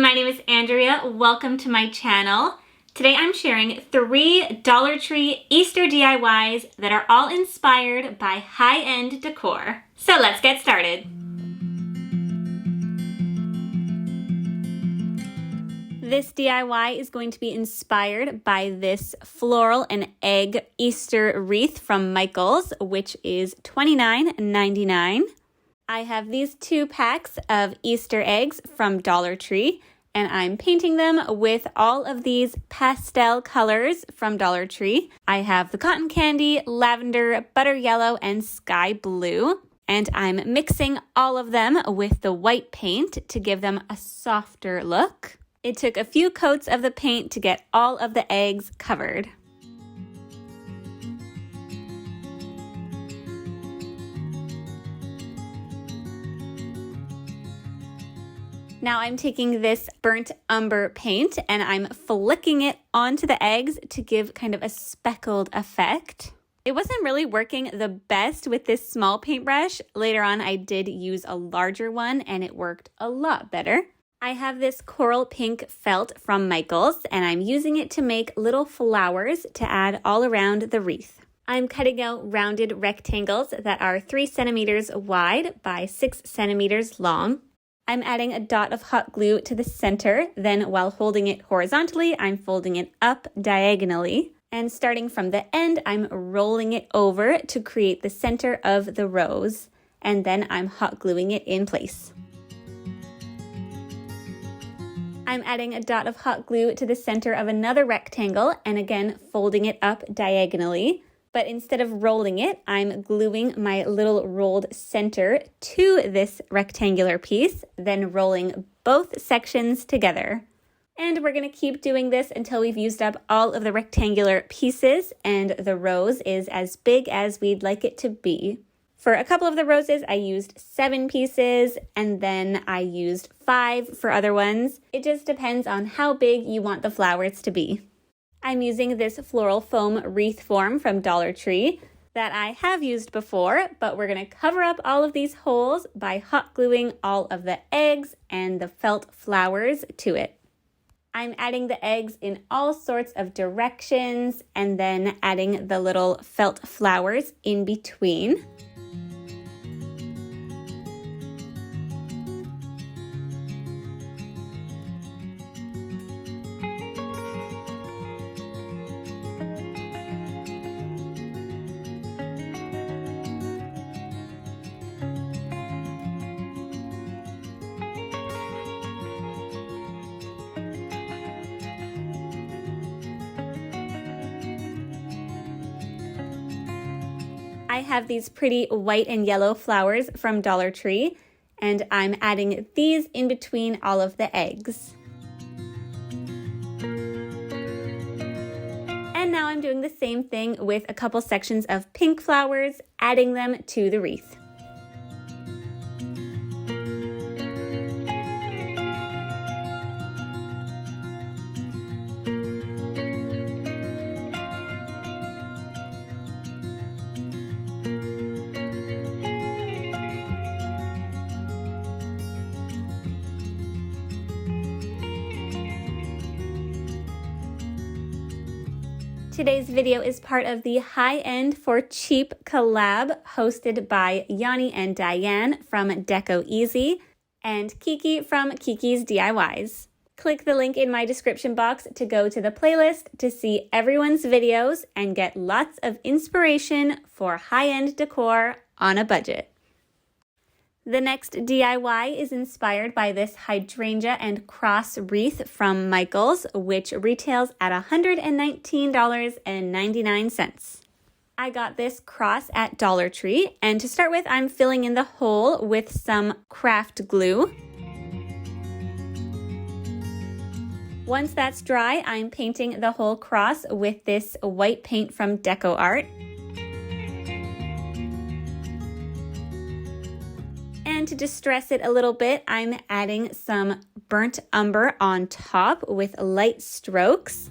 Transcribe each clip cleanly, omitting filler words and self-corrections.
my name is Andrea. Welcome to my channel. Today I'm sharing 3 Dollar Tree Easter DIYs that are all inspired by high-end decor. So let's get started. This DIY is going to be inspired by this floral and egg Easter wreath from Michaels, which is $29.99. I have these 2 packs of Easter eggs from Dollar Tree, and I'm painting them with all of these pastel colors from Dollar Tree. I have the cotton candy, lavender, butter yellow, and sky blue. And I'm mixing all of them with the white paint to give them a softer look. It took a few coats of the paint to get all of the eggs covered. Now I'm taking this burnt umber paint and I'm flicking it onto the eggs to give kind of a speckled effect. It wasn't really working the best with this small paintbrush. Later on I did use a larger one and it worked a lot better. I have this coral pink felt from Michaels and I'm using it to make little flowers to add all around the wreath. I'm cutting out rounded rectangles that are 3 centimeters wide by 6 centimeters long. I'm adding a dot of hot glue to the center, then while holding it horizontally, I'm folding it up diagonally. And starting from the end, I'm rolling it over to create the center of the rose. And then I'm hot gluing it in place. I'm adding a dot of hot glue to the center of another rectangle, and again, folding it up diagonally. But instead of rolling it, I'm gluing my little rolled center to this rectangular piece, then rolling both sections together. And we're going to keep doing this until we've used up all of the rectangular pieces and the rose is as big as we'd like it to be. For a couple of the roses, I used 7 pieces and then I used 5 for other ones. It just depends on how big you want the flowers to be. I'm using this floral foam wreath form from Dollar Tree that I have used before, but we're going to cover up all of these holes by hot gluing all of the eggs and the felt flowers to it. I'm adding the eggs in all sorts of directions and then adding the little felt flowers in between. I have these pretty white and yellow flowers from Dollar Tree, and I'm adding these in between all of the eggs. And now I'm doing the same thing with a couple sections of pink flowers, adding them to the wreath. Today's video is part of the High End for Cheap collab hosted by Yanni and Diane from Deco Easy and Kiki from Kiki's DIYs. Click the link in my description box to go to the playlist to see everyone's videos and get lots of inspiration for high-end decor on a budget. The next DIY is inspired by this hydrangea and cross wreath from Michaels, which retails at $119.99. I got this cross at Dollar Tree, and to start with, I'm filling in the hole with some craft glue. Once that's dry, I'm painting the whole cross with this white paint from Deco Art. And to distress it a little bit, I'm adding some burnt umber on top with light strokes.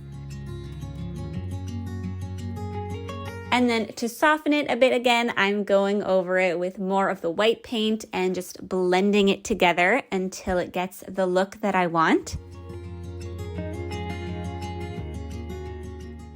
And then to soften it a bit again, I'm going over it with more of the white paint and just blending it together until it gets the look that I want.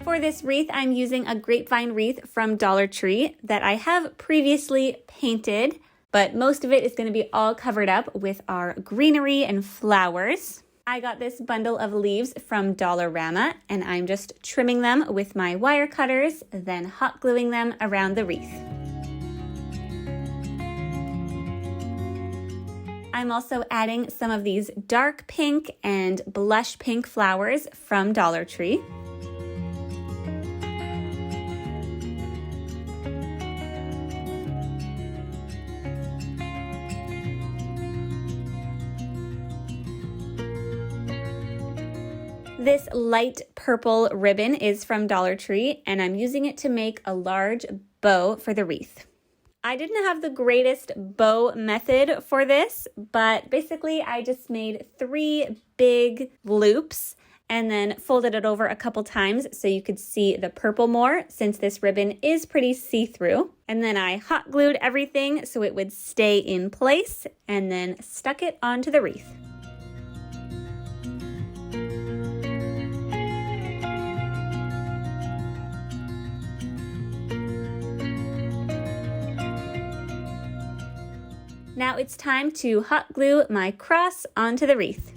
For this wreath, I'm using a grapevine wreath from Dollar Tree that I have previously painted, but most of it is going to be all covered up with our greenery and flowers. I got this bundle of leaves from Dollarama, and I'm just trimming them with my wire cutters, then hot gluing them around the wreath. I'm also adding some of these dark pink and blush pink flowers from Dollar Tree. This light purple ribbon is from Dollar Tree, and I'm using it to make a large bow for the wreath. I didn't have the greatest bow method for this, but basically I just made 3 big loops and then folded it over a couple times so you could see the purple more, since this ribbon is pretty see-through. And then I hot glued everything so it would stay in place, and then stuck it onto the wreath. Now it's time to hot glue my cross onto the wreath.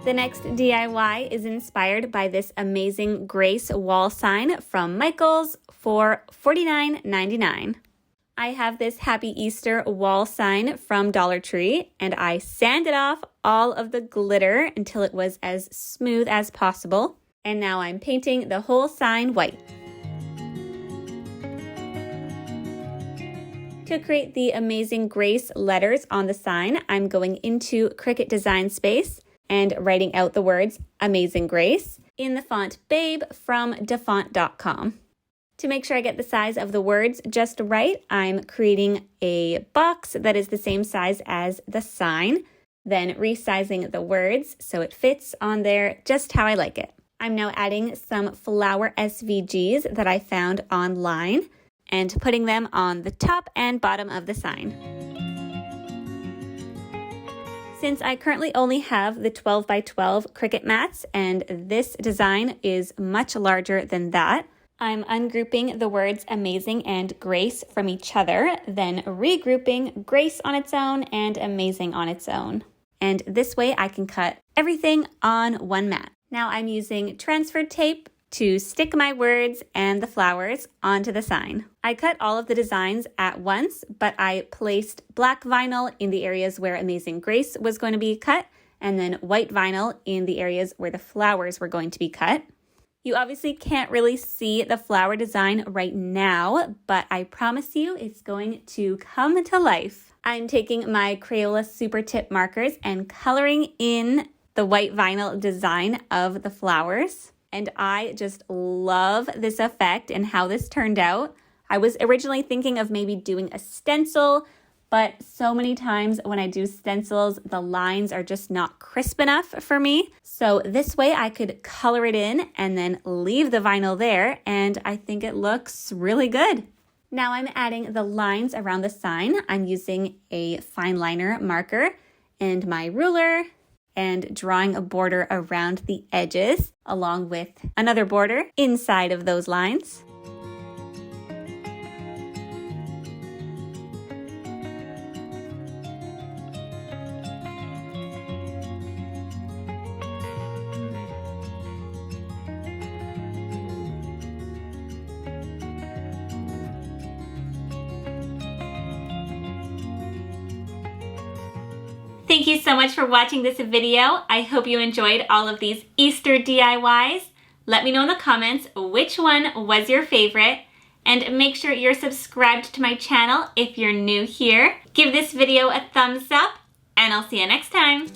The next DIY is inspired by this amazing Grace wall sign from Michaels for $49.99. I have this Happy Easter wall sign from Dollar Tree, and I sanded off all of the glitter until it was as smooth as possible. And now I'm painting the whole sign white. To create the amazing Grace letters on the sign, I'm going into Cricut Design Space and writing out the words Amazing Grace in the font Babe from dafont.com. To make sure I get the size of the words just right, I'm creating a box that is the same size as the sign, then resizing the words so it fits on there just how I like it. I'm now adding some flower SVGs that I found online and putting them on the top and bottom of the sign. Since I currently only have the 12 by 12 Cricut mats and this design is much larger than that, I'm ungrouping the words Amazing and Grace from each other, then regrouping Grace on its own and Amazing on its own. And this way I can cut everything on one mat. Now I'm using transfer tape to stick my words and the flowers onto the sign. I cut all of the designs at once, but I placed black vinyl in the areas where Amazing Grace was going to be cut, and then white vinyl in the areas where the flowers were going to be cut. You obviously can't really see the flower design right now, but I promise you it's going to come to life. I'm taking my Crayola Super Tip markers and coloring in the white vinyl design of the flowers. And I just love this effect and how this turned out. I was originally thinking of maybe doing a stencil, but so many times when I do stencils, the lines are just not crisp enough for me. So this way I could color it in and then leave the vinyl there, and I think it looks really good. Now I'm adding the lines around the sign. I'm using a fine liner marker and my ruler, and drawing a border around the edges along with another border inside of those lines. Thank you so much for watching this video. I hope you enjoyed all of these Easter DIYs. Let me know in the comments which one was your favorite. and make sure you're subscribed to my channel if you're new here. Give this video a thumbs up, and I'll see you next time.